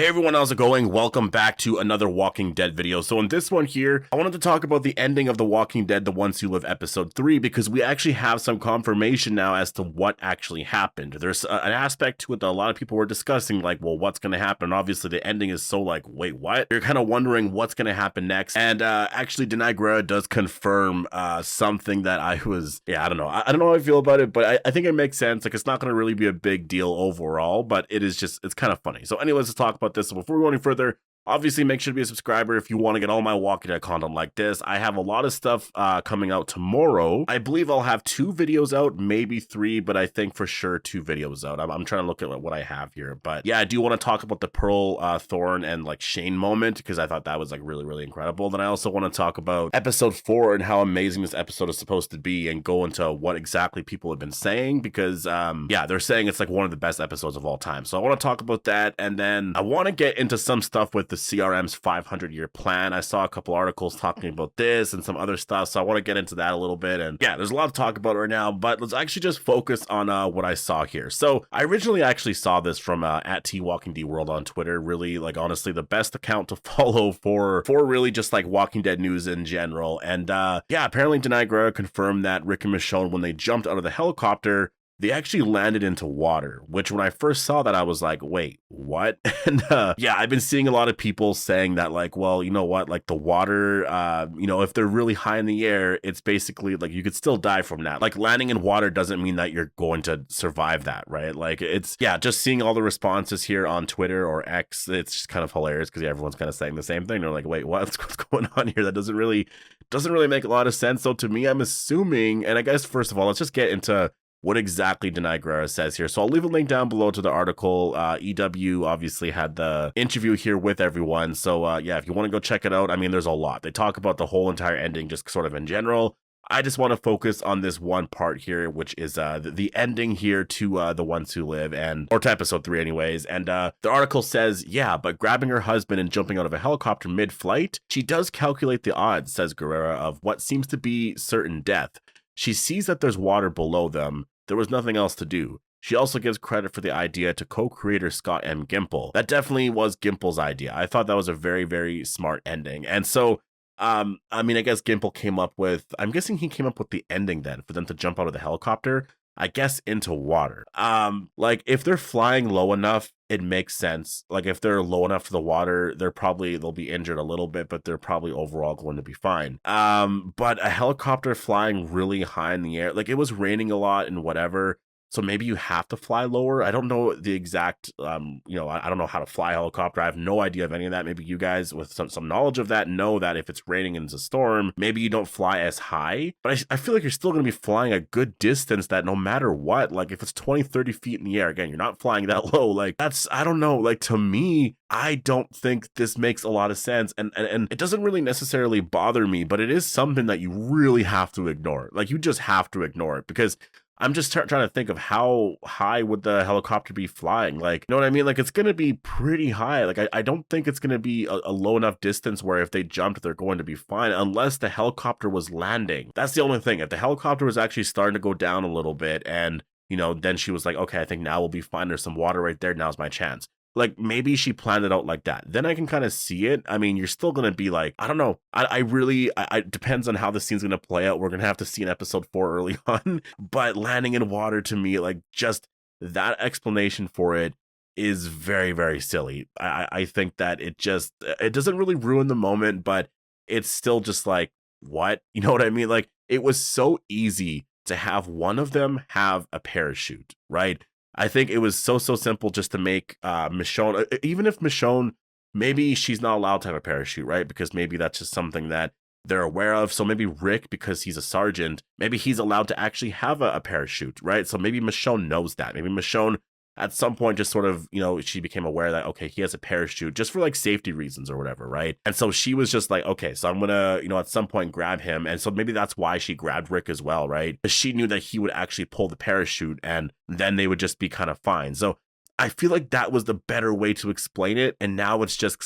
Hey everyone, how's it going? Welcome back to another Walking Dead video. So in this one here, I wanted to talk about the ending of The Walking Dead, The Ones Who Live episode 3, because we actually have some confirmation now as to what actually happened. There's an aspect to it that a lot of people were discussing, like, well, what's going to happen? Obviously, the ending is so like, wait, what? You're kind of wondering what's going to happen next. And actually, Danai Gurira does confirm something that I don't know. I don't know how I feel about it, but I think it makes sense. Like, it's not going to really be a big deal overall, but it's kind of funny. So anyways, let's talk about this. So before we go any further, obviously make sure to be a subscriber if you want to get all my Walking Dead content like this. I have a lot of stuff coming out tomorrow. I believe I'll have 2 videos out, maybe 3, but I think for sure 2 videos out. I'm trying to look at what I have here. But yeah, I do want to talk about the Pearl, Thorne, and like Shane moment, because I thought that was like really, really incredible. Then I also want to talk about episode 4 and how amazing this episode is supposed to be, and go into what exactly people have been saying, because yeah, they're saying it's like one of the best episodes of all time. So I want to talk about that, and then I want to get into some stuff with the CRM's 500-year plan. I saw a couple articles talking about this and some other stuff, so I want to get into that a little bit. And yeah, there's a lot to talk about right now, but let's actually just focus on what I saw here. So I originally actually saw this from at TWalkingDWorld on Twitter. Really, like, honestly, the best account to follow for really just like Walking Dead news in general. And yeah, apparently Danai Gurira confirmed that Rick and Michonne, when they jumped out of the helicopter, they actually landed into water, which when I first saw that, I was like, wait, what? And yeah, I've been seeing a lot of people saying that, like, well, you know what, like the water, if they're really high in the air, it's basically like you could still die from that. Like, landing in water doesn't mean that you're going to survive that, right? Like, it's, yeah, just seeing all the responses here on Twitter or X, it's just kind of hilarious, because everyone's kind of saying the same thing. They're like, wait, what's going on here? That doesn't really make a lot of sense. So to me, I'm assuming, and I guess first of all, let's just get into what exactly Danai Gurira says here. So I'll leave a link down below to the article. EW obviously had the interview here with everyone. So yeah, if you want to go check it out, I mean, there's a lot. They talk about the whole entire ending just sort of in general. I just want to focus on this one part here, which is the ending here to The Ones Who Live, or to episode 3 anyways. And the article says, yeah, but grabbing her husband and jumping out of a helicopter mid-flight, she does calculate the odds, says Gurira, of what seems to be certain death. She sees that there's water below them. There was nothing else to do. She also gives credit for the idea to co-creator Scott M. Gimple. That definitely was Gimple's idea. I thought that was a very, very smart ending. And so, I mean, I guess Gimple came up with, I'm guessing he came up with the ending then, for them to jump out of the helicopter, I guess, into water. Like, if they're flying low enough, it makes sense. Like, if they're low enough to the water, they'll be injured a little bit, but they're probably overall going to be fine. But a helicopter flying really high in the air, like, it was raining a lot and whatever, so maybe you have to fly lower. I don't know the exact, I don't know how to fly a helicopter. I have no idea of any of that. Maybe you guys with some knowledge of that know that if it's raining and it's a storm, maybe you don't fly as high. But I feel like you're still going to be flying a good distance, that no matter what, like if it's 20, 30 feet in the air, again, you're not flying that low. Like, I don't know, like, to me, I don't think this makes a lot of sense. And it doesn't really necessarily bother me, but it is something that you really have to ignore. Like, you just have to ignore it, because I'm just trying to think of how high would the helicopter be flying. Like, you know what I mean? Like, it's going to be pretty high. Like, I don't think it's going to be a low enough distance where if they jumped, they're going to be fine, unless the helicopter was landing. That's the only thing. If the helicopter was actually starting to go down a little bit, and, then she was like, okay, I think now we'll be fine. There's some water right there. Now's my chance. Like, maybe she planned it out like that. Then I can kind of see it. I mean, you're still going to be like, I don't know. I really depends on how the scene's going to play out. We're going to have to see in episode 4 early on. But landing in water, to me, like, just that explanation for it is very, very silly. I think that it doesn't really ruin the moment, but it's still just like, what? You know what I mean? Like, it was so easy to have one of them have a parachute, right? I think it was so simple just to make Michonne, even if Michonne, maybe she's not allowed to have a parachute, right? Because maybe that's just something that they're aware of. So maybe Rick, because he's a sergeant, maybe he's allowed to actually have a parachute, right? So maybe Michonne knows that. Maybe Michonne at some point just sort of, she became aware that, okay, he has a parachute just for like safety reasons or whatever, right? And so she was just like, okay, so I'm gonna, at some point grab him. And so maybe that's why she grabbed Rick as well, right? Because she knew that he would actually pull the parachute, and then they would just be kind of fine. So I feel like that was the better way to explain it. And now it's just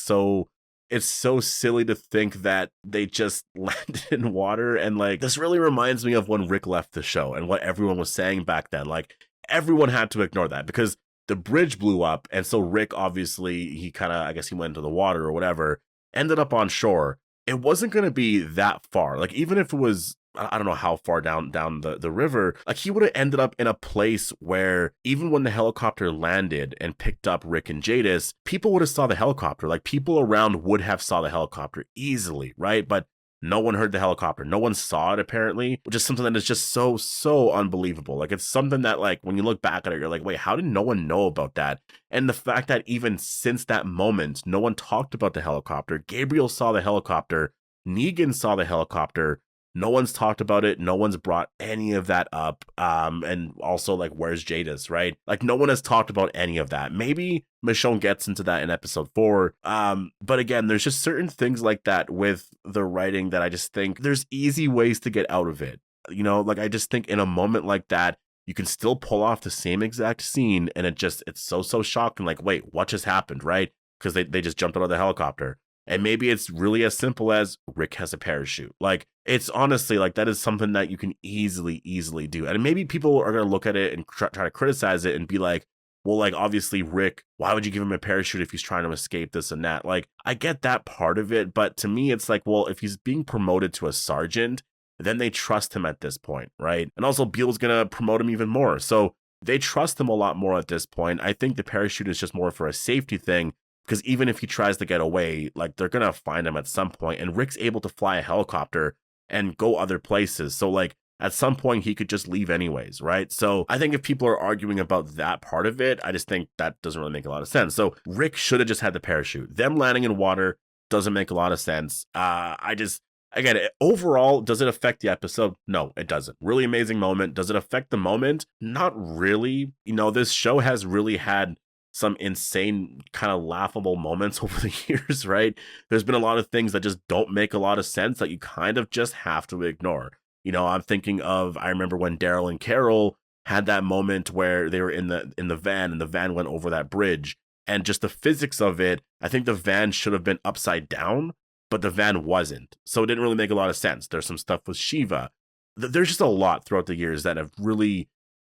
it's so silly to think that they just landed in water. And like, this really reminds me of when Rick left the show and what everyone was saying back then. Like, everyone had to ignore that, because the bridge blew up. And so Rick, obviously, he kind of, I guess he went into the water or whatever, ended up on shore. It wasn't going to be that far. Like, even if it was, I don't know how far down the river, like he would have ended up in a place where even when the helicopter landed and picked up Rick and Jadis, people would have saw the helicopter. Like, people around would have saw the helicopter easily, right? But no one heard the helicopter. No one saw it, apparently, which is something that is just so unbelievable. Like, it's something that, like, when you look back at it, you're like, wait, how did no one know about that? And the fact that even since that moment, no one talked about the helicopter. Gabriel saw the helicopter. Negan saw the helicopter. No one's talked about it. No one's brought any of that up. And also, like, where's Jadis, right? Like, no one has talked about any of that. Maybe Michonne gets into that in episode 4. But again, there's just certain things like that with the writing that I just think there's easy ways to get out of it. You know, like, I just think in a moment like that, you can still pull off the same exact scene, and it's so shocking. Like, wait, what just happened, right? Because they just jumped out of the helicopter. And maybe it's really as simple as Rick has a parachute. Like, it's honestly, like, that is something that you can easily do. And maybe people are going to look at it and try to criticize it and be like, well, like, obviously, Rick, why would you give him a parachute if he's trying to escape this and that? Like, I get that part of it. But to me, it's like, well, if he's being promoted to a sergeant, then they trust him at this point, right? And also, Beale's going to promote him even more. So they trust him a lot more at this point. I think the parachute is just more for a safety thing. Because even if he tries to get away, like, they're going to find him at some point. And Rick's able to fly a helicopter and go other places. So, like, at some point, he could just leave anyways, right? So I think if people are arguing about that part of it, I just think that doesn't really make a lot of sense. So Rick should have just had the parachute. Them landing in water doesn't make a lot of sense. Again, overall, does it affect the episode? No, it doesn't. Really amazing moment. Does it affect the moment? Not really. You know, this show has really had some insane kind of laughable moments over the years, right? There's been a lot of things that just don't make a lot of sense that you kind of just have to ignore. You know, I'm thinking of, I remember when Daryl and Carol had that moment where they were in the van and the van went over that bridge, and just the physics of it, I think the van should have been upside down, but the van wasn't. So it didn't really make a lot of sense. There's some stuff with Shiva. There's just a lot throughout the years that have really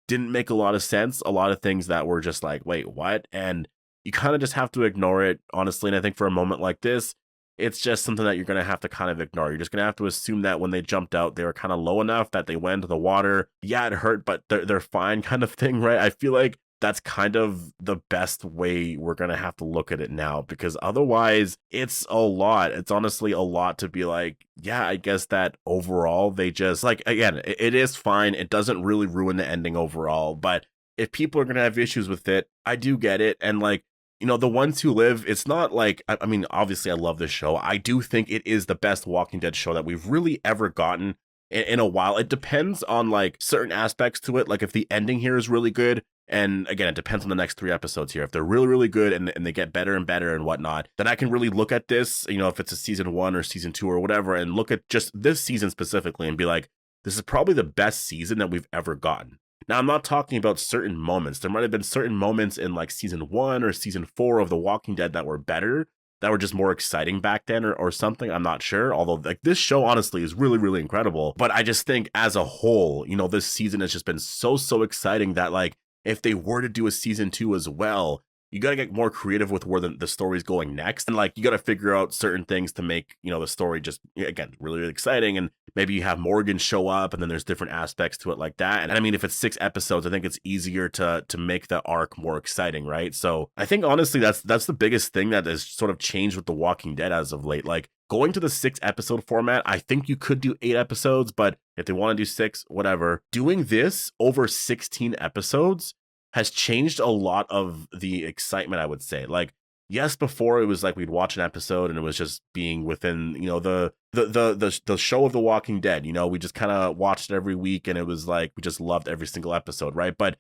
didn't make a lot of sense. A lot of things that were just like, wait, what? And you kind of just have to ignore it, honestly. And I think for a moment like this, it's just something that you're going to have to kind of ignore. You're just going to have to assume that when they jumped out, they were kind of low enough that they went into the water. Yeah, it hurt, but they're fine kind of thing, right? I feel like that's kind of the best way we're going to have to look at it now, because otherwise it's a lot. It's honestly a lot to be like, yeah, I guess that overall they just, like, again, it is fine. It doesn't really ruin the ending overall, but if people are going to have issues with it, I do get it. And, like, you know, the ones who live, it's not like, I mean, obviously I love this show. I do think it is the best Walking Dead show that we've really ever gotten in a while. It depends on, like, certain aspects to it. Like, if the ending here is really good, and again, it depends on the next 3 episodes here. If they're really good and they get better and better and whatnot, then I can really look at this, you know, if it's a season 1 or season 2 or whatever, and look at just this season specifically and be like, this is probably the best season that we've ever gotten. Now, I'm not talking about certain moments. There might have been certain moments in, like, season 1 or season 4 of The Walking Dead that were better, that were just more exciting back then or something. I'm not sure. Although, like, this show honestly is really incredible. But I just think as a whole, you know, this season has just been so exciting that, like, if they were to do a season 2 as well, you got to get more creative with where the story's going next. And, like, you got to figure out certain things to make, you know, the story just, again, really exciting. And maybe you have Morgan show up, and then there's different aspects to it like that. And I mean, if it's 6 episodes, I think it's easier to make the arc more exciting, right? So I think, honestly, that's the biggest thing that has sort of changed with The Walking Dead as of late. Like, going to the 6 episode format, I think you could do 8 episodes, but if they want to do 6, whatever. Doing this over 16 episodes has changed a lot of the excitement, I would say. Like, yes, before it was like we'd watch an episode and it was just being within, you know, the show of The Walking Dead. You know, we just kind of watched it every week, and it was like we just loved every single episode, right? But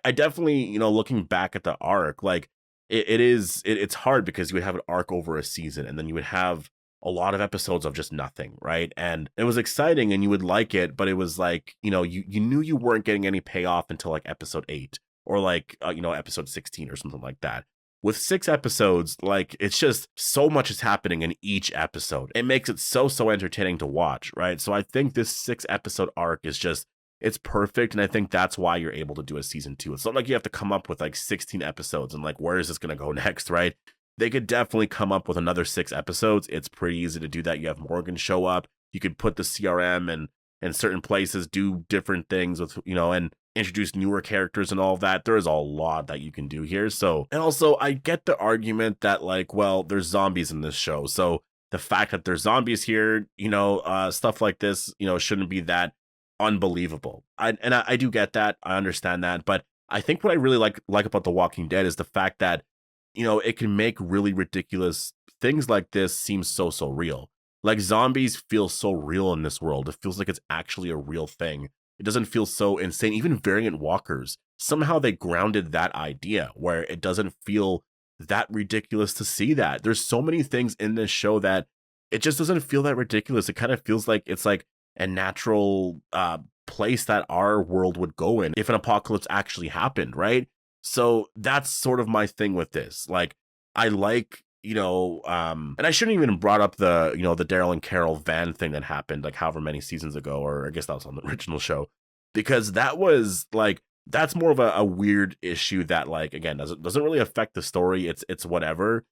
I definitely, you know, looking back at the arc, like, it's hard because you would have an arc over a season, and then you would have a lot of episodes of just nothing, right? And it was exciting and you would like it, but it was like, you know, you knew you weren't getting any payoff until like episode 8 or like, you know, episode 16 or something like that. With 6 episodes, like, it's just so much is happening in each episode. It makes it so entertaining to watch, right? So I think this 6 episode arc is just, it's perfect. And I think that's why you're able to do a season 2. It's not like you have to come up with like 16 episodes and like, where is this going to go next, right? They could definitely come up with another 6 episodes. It's pretty easy to do that. You have Morgan show up. You could put the CRM and in certain places, do different things with, and introduce newer characters and all of that. There is a lot that you can do here. So, and also I get the argument that like, well, there's zombies in this show. So the fact that there's zombies here, stuff like this, shouldn't be that unbelievable. I do get that. I understand that. But I think what I really like about The Walking Dead is the fact that, it can make really ridiculous things like this seem so real. Like zombies feel so real in this world. It feels like it's actually a real thing. It doesn't feel so insane. Even variant walkers, somehow they grounded that idea where it doesn't feel that ridiculous to see that. There's so many things in this show that it just doesn't feel that ridiculous. It kind of feels like it's like a natural place that our world would go in if an apocalypse actually happened, right? So that's sort of my thing with this. Like, I like, and I shouldn't even have brought up the, the Daryl and Carol van thing that happened like however many seasons ago, or I guess that was on the original show, because that was like, that's more of a weird issue that like, again, doesn't really affect the story. It's whatever.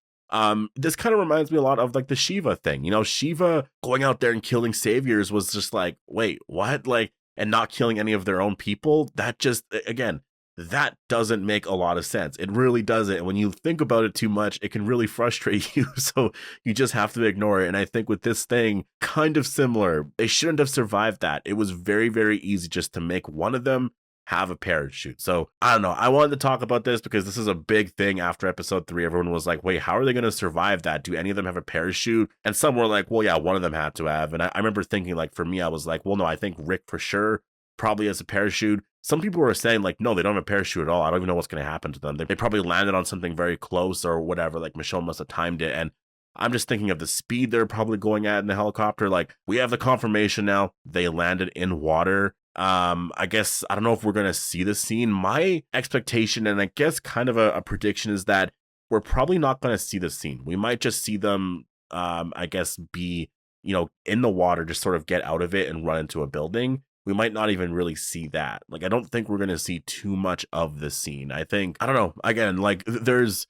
This kind of reminds me a lot of like the Shiva thing, Shiva going out there and killing saviors was just like, wait, what? Like, and not killing any of their own people. That just, again, that doesn't make a lot of sense. It really doesn't. And when you think about it too much, it can really frustrate you. So you just have to ignore it. And I think with this thing, kind of similar, they shouldn't have survived that. It was very, very easy just to make one of them have a parachute. So I don't know. I wanted to talk about this because this is a big thing after episode 3. Everyone was like, wait, how are they going to survive that? Do any of them have a parachute? And some were like, well, yeah, one of them had to have. And I remember thinking, like, for me, I was like, well, no, I think Rick for sure probably has a parachute. Some people were saying like, no, they don't have a parachute at all. I don't even know what's going to happen to them. They probably landed on something very close or whatever. Like Michonne must have timed it. And I'm just thinking of the speed they're probably going at in the helicopter. Like, we have the confirmation now. They landed in water. I guess, I don't know if we're going to see the scene. My expectation, and I guess kind of a prediction, is that we're probably not going to see the scene. We might just see them, I guess, be, in the water, just sort of get out of it and run into a building. We might not even really see that. Like, I don't think we're going to see too much of the scene. I think, I don't know, again, like there's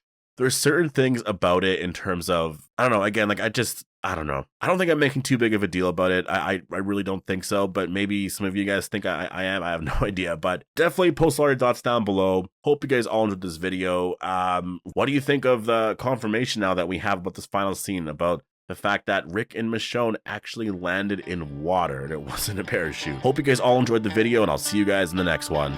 certain things about it in terms of, I don't know, again, like I don't know. I don't think I'm making too big of a deal about it. I really don't think so, but maybe some of you guys think I am. I have no idea, but definitely post all your thoughts down below. Hope you guys all enjoyed this video. What do you think of the confirmation now that we have about this final scene, about the fact that Rick and Michonne actually landed in water and it wasn't a parachute? Hope you guys all enjoyed the video, and I'll see you guys in the next one.